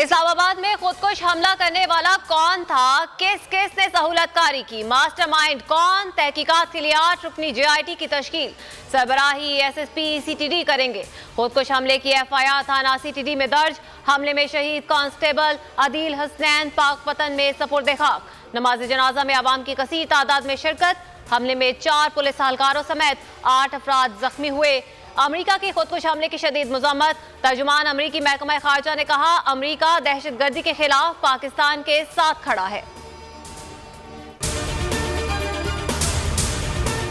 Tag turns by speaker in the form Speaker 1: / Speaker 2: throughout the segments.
Speaker 1: इस्लामाबाद में खुदकुश हमला करने वाला कौन था, किस किस ने सहूलतकारी की, मास्टरमाइंड कौन, तहकीकात के लिए 8 रुकनी JIT की तश्कील, सरबराही SSP CTD करेंगे। खुदकुश हमले की FIR थाना CTD में दर्ज, हमले में शहीद कांस्टेबल अदील हसनैन पाकपतन में सपुर्द खाक। नमाज जनाजा में अवाम की कसीर तादाद में शिरकत, हमले में 4 पुलिस एहलकारों समेत 8 अफराद जख्मी हुए। अमरीका के खुदकुश हमले की शदीद मज़म्मत, तर्जुमान अमरीकी महकमा खारजा ने कहा अमरीका दहशतगर्दी के खिलाफ पाकिस्तान के साथ खड़ा है।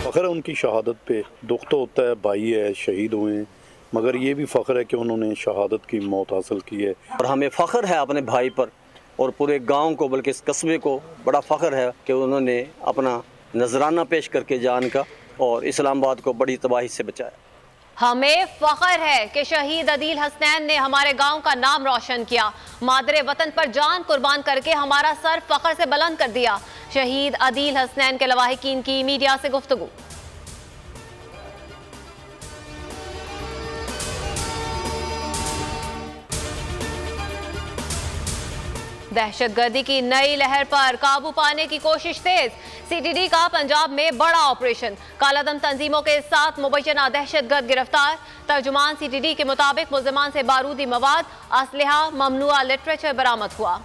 Speaker 2: फ़ख्र है उनकी शहादत पे, दुख तो होता है, भाई है, शहीद हुए हैं, मगर ये भी फ़ख्र है कि उन्होंने शहादत की मौत हासिल की है।
Speaker 3: और हमें फ़ख्र है अपने भाई पर और पूरे गांव को, बल्कि इस कस्बे को बड़ा फ़ख्र है कि उन्होंने अपना नजराना पेश करके जान का और इस्लामाबाद को बड़ी तबाही से बचाया।
Speaker 1: हमें फ़ख्र है कि शहीद अदील हसनैन ने हमारे गांव का नाम रोशन किया, मादरे वतन पर जान कुर्बान करके हमारा सर फ़ख्र से बुलंद कर दिया। शहीद अदील हसनैन के लवाहिकीन की मीडिया से गुफ्तगू। दहशतगर्दी की नई लहर पर काबू पाने की कोशिश तेज, CTD का पंजाब में बड़ा ऑपरेशन, कालादम तंजीमों के साथ मुबैना दहशतगर्द गिरफ्तार। तर्जुमान CTD के मुताबिक मुल्जिमान से बारूदी मवाद, असलहा, ममनुआ लिटरेचर बरामद हुआ।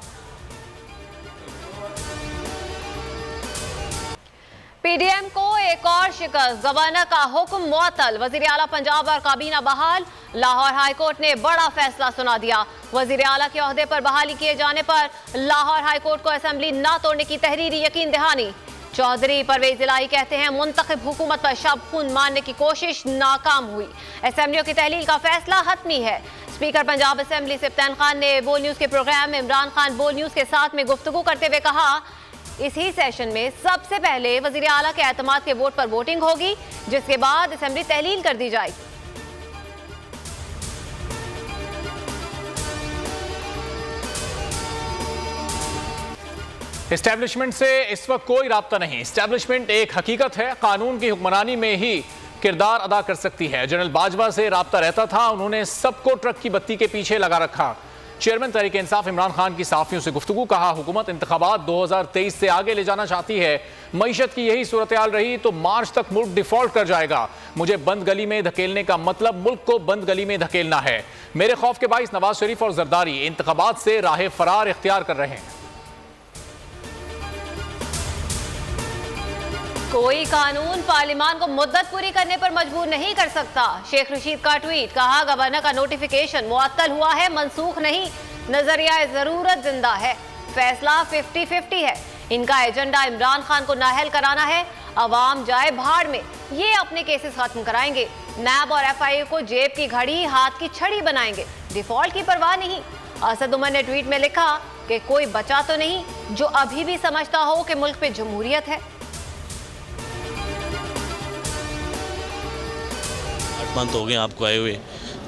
Speaker 1: PDM को एक और शिकस्त, गवर्नर का हुक्म मुअत्तल, वजीर आला पंजाब और काबीना बहाल। लाहौर हाई कोर्ट ने बड़ा फैसला सुना दिया, वजीर आला के ओहदे पर बहाली किए जाने पर लाहौर हाई कोर्ट को असेंबली न तोड़ने की तहरीरी यकीन दहानी। चौधरी परवेज इलाही कहते हैं मुंतखब हुकूमत पर शब खून मारने की कोशिश नाकाम हुई, असेंबलियों की तहलील का फैसला हतमी है। स्पीकर पंजाब असेंबली सिफ्तान खान ने बोल न्यूज के प्रोग्राम इमरान खान बोल न्यूज के साथ में गुफ्तगू करते हुए कहा इसी सेशन में सबसे पहले वजीर आला के एतमाद के वोट पर वोटिंग होगी, जिसके बाद असेंबली तहलील कर दी जाएगी।
Speaker 4: एस्टैब्लिशमेंट से इस वक्त कोई राब्ता नहीं। एस्टैब्लिशमेंट एक हकीकत है, कानून की हुक्मरानी में ही किरदार अदा कर सकती है। जनरल बाजवा से राब्ता रहता था, उन्होंने सबको ट्रक की बत्ती के पीछे लगा रखा। चेयरमैन तहरीक इंसाफ इमरान खान की सहाफियों से गुफ्तगू, कहा हुकूमत इंतखाबात 2023 से आगे ले जाना चाहती है, मईशत की यही सूरत हाल रही तो मार्च तक मुल्क डिफॉल्ट कर जाएगा। मुझे बंद गली में धकेलने का मतलब मुल्क को बंद गली में धकेलना है। मेरे खौफ के बाइस नवाज शरीफ और जरदारी इंतखाबात से राह फरार इख्तियार कर रहे हैं।
Speaker 1: कोई कानून पार्लियामान को मुद्दत पूरी करने पर मजबूर नहीं कर सकता, शेख रशीद का ट्वीट, कहा गवर्नर का नोटिफिकेशन मुअत्तल हुआ है, मनसूख नहीं, नजरिया जरूरत जिंदा है, फैसला 50-50 है। इनका एजेंडा इमरान खान को नाअहल कराना है, अवाम जाए भाड़ में, ये अपने केसेस खत्म कराएंगे। नैब और FIA को जेब की घड़ी हाथ की छड़ी बनाएंगे, डिफॉल्ट की परवाह नहीं। असद उमर ने ट्वीट में लिखा कि कोई बचा तो नहीं जो अभी भी समझता हो कि मुल्क पे जमहूरियत है।
Speaker 5: मंथ हो गए आपको आए हुए,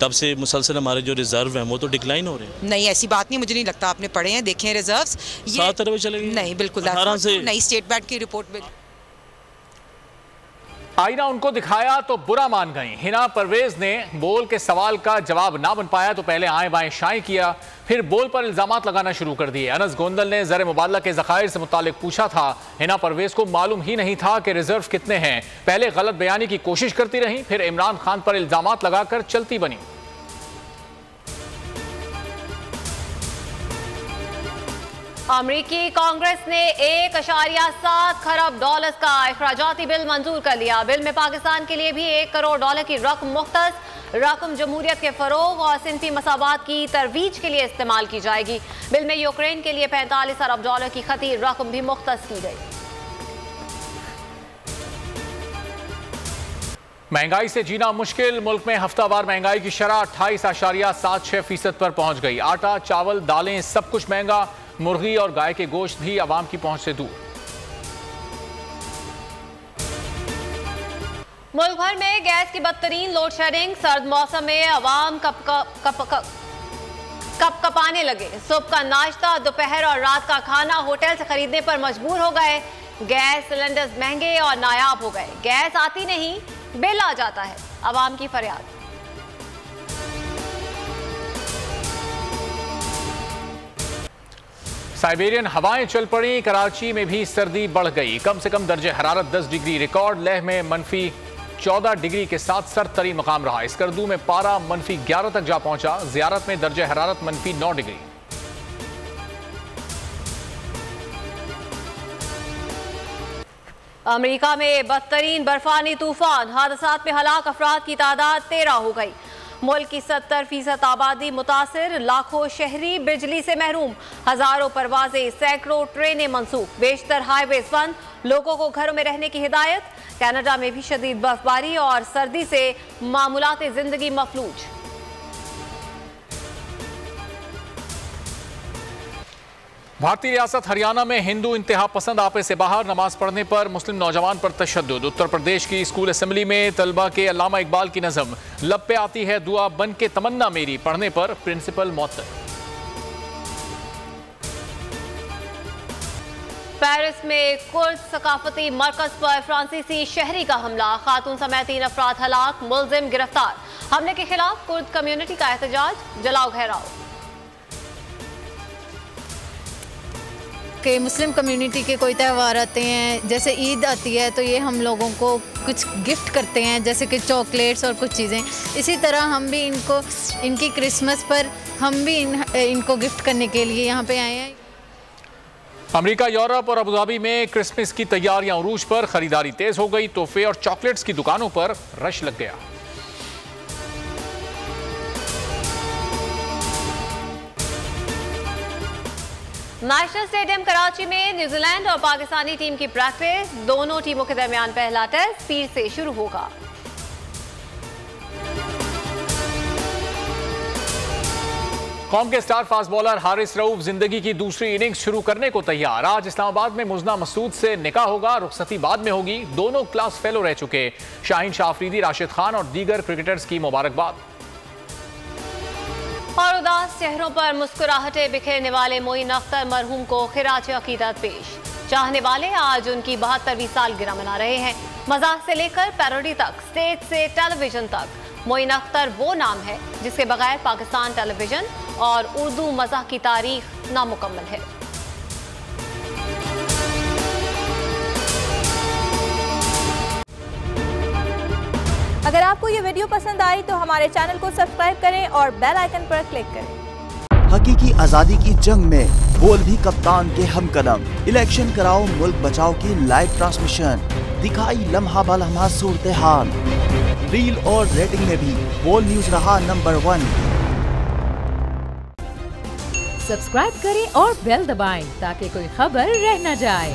Speaker 5: तब से मुसलसल हमारे जो रिजर्व हैं वो तो डिक्लाइन हो रहे हैं।
Speaker 6: नहीं, ऐसी बात नहीं, मुझे नहीं लगता आपने पढ़े हैं, देखे हैं रिजर्व्स, ये
Speaker 5: 7 अरब चले गए।
Speaker 6: नहीं, बिल्कुल
Speaker 5: 18 से
Speaker 6: नहीं, स्टेट बैंक की रिपोर्ट में
Speaker 4: आईना उनको दिखाया तो बुरा मान गई। हिना परवेज ने बोल के सवाल का जवाब ना बन पाया तो पहले आए बाएं शाएं किया, फिर बोल पर इल्जामात लगाना शुरू कर दिए। अनस गोंदल ने ज़र मुबादला के ज़खायर से मुतालिक पूछा था, हिना परवेज को मालूम ही नहीं था कि रिजर्व कितने हैं। पहले गलत बयानी की कोशिश करती रही, फिर इमरान खान पर इल्जामात लगाकर चलती बनी।
Speaker 1: अमरीकी कांग्रेस ने $1.7 खरब का अखराजाती बिल मंजूर कर लिया। बिल में पाकिस्तान के लिए भी $1 करोड़ की रकम मुख्तस, रकम जमहूरियत के फरोग और सिनफी मसावात की तरवीज के लिए इस्तेमाल की जाएगी। बिल में यूक्रेन के लिए $45 अरब की खती रकम भी मुख्तस की गई।
Speaker 4: महंगाई से जीना मुश्किल, मुल्क में हफ्तावार महंगाई की शरह 28.76% पर पहुंच गई। आटा, चावल, दालें सब कुछ महंगा, मुर्गी और गाय के गोश्त भी आवाम की पहुंच से दूर।
Speaker 1: मुल्क भर में गैस की बदतरीन लोड शेडिंग, सर्द मौसम में आवाम कपकपाने लगे। सुबह का नाश्ता, दोपहर और रात का खाना होटल से खरीदने पर मजबूर हो गए। गैस सिलेंडर्स महंगे और नायाब हो गए, गैस आती नहीं, बिल आ जाता है, आवाम की फरियाद।
Speaker 4: साइबेरियन हवाएं चल पड़ी, कराची में भी सर्दी बढ़ गई। कम से कम दर्जे हरारत 10 डिग्री रिकॉर्ड। लेह में -14 डिग्री के साथ सरतरी मकाम रहा। स्कर्दू में पारा -11 तक जा पहुंचा। जियारत में दर्जे हरारत -9 डिग्री।
Speaker 1: अमेरिका में बदतरीन बर्फानी तूफान, हादसात में हलाक अफराद की तादाद 13 हो गई। मुल्क की 70% आबादी मुतासिर, लाखों शहरी बिजली से महरूम, हजारों परवाजें, सैकड़ों ट्रेनें मंसूख, बेशतर हाईवेज बंद, लोगों को घरों में रहने की हिदायत। कनाडा में भी शदीद बर्फबारी और सर्दी से मामूलात जिंदगी मफलूज।
Speaker 4: भारतीय रियासत हरियाणा में हिंदू इंतहा पसंद आपे से बाहर, नमाज पढ़ने पर मुस्लिम नौजवान पर तशद्दुद। उत्तर प्रदेश की स्कूल असेंबली में तलबा के अल्लामा इकबाल की नज़म, लब पे आती है दुआ बन के तमन्ना मेरी, पढ़ने पर प्रिंसिपल मुअत्तल।
Speaker 1: पेरिस में कुर्द सकाफती मरकज पर फ्रांसीसी शहरी का हमला, खातून समेत 3 अफराद हलाक, मुलजिम गिरफ्तार। हमले के खिलाफ कुर्द कम्युनिटी का एहतजाज, जलाओ घेराव।
Speaker 7: कि मुस्लिम कम्युनिटी के कोई त्यौहार आते हैं, जैसे ईद आती है तो ये हम लोगों को कुछ गिफ्ट करते हैं, जैसे कि चॉकलेट्स और कुछ चीज़ें। इसी तरह हम भी इनको इनकी क्रिसमस पर हम भी इनको गिफ्ट करने के लिए यहाँ पे आए हैं।
Speaker 4: अमेरिका, यूरोप और अबुधाबी में क्रिसमस की तैयारियां उरूज पर, खरीदारी तेज हो गई। तोहफे और चॉकलेट्स की दुकानों पर रश लग गया।
Speaker 1: नेशनल स्टेडियम कराची में न्यूजीलैंड और पाकिस्तानी टीम की प्रैक्टिस, दोनों टीमों के दरमियान पहला टेस्ट पीर से शुरू होगा।
Speaker 4: कौम के star fast bowler Haris Rauf जिंदगी की दूसरी इनिंग्स शुरू करने को तैयार। आज इस्लामाबाद में मुजना मसूद से निकाह होगा, रुखसती बाद में होगी। दोनों क्लास फेलो रह चुके शाहीन शाह अफरीदी, राशिद खान और दीगर क्रिकेटर्स की मुबारकबाद।
Speaker 1: और उदास चेहरों पर मुस्कुराहटें बिखेरने वाले मोइन अख्तर मरहूम को खिराज अकीदत पेश। चाहने वाले आज उनकी 72वीं सालगिरह मना रहे हैं। मजाक से लेकर पैरोडी तक, स्टेज से टेलीविजन तक, मोइन अख्तर वो नाम है जिसके बगैर पाकिस्तान टेलीविजन और उर्दू मज़ाह की तारीख नामुकम्मल है।
Speaker 8: अगर आपको ये वीडियो पसंद आई तो हमारे चैनल को सब्सक्राइब करें और बेल आइकन पर क्लिक करें।
Speaker 9: हकीकी आजादी की जंग में बोल भी कप्तान के हमकदम। इलेक्शन कराओ मुल्क बचाओ की लाइव ट्रांसमिशन, दिखाई लम्हा बलम्हा सूरत हाल। रील और रेटिंग में भी बोल न्यूज रहा नंबर 1।
Speaker 10: सब्सक्राइब करें और बेल दबाएं ताकि कोई खबर रह न जाए।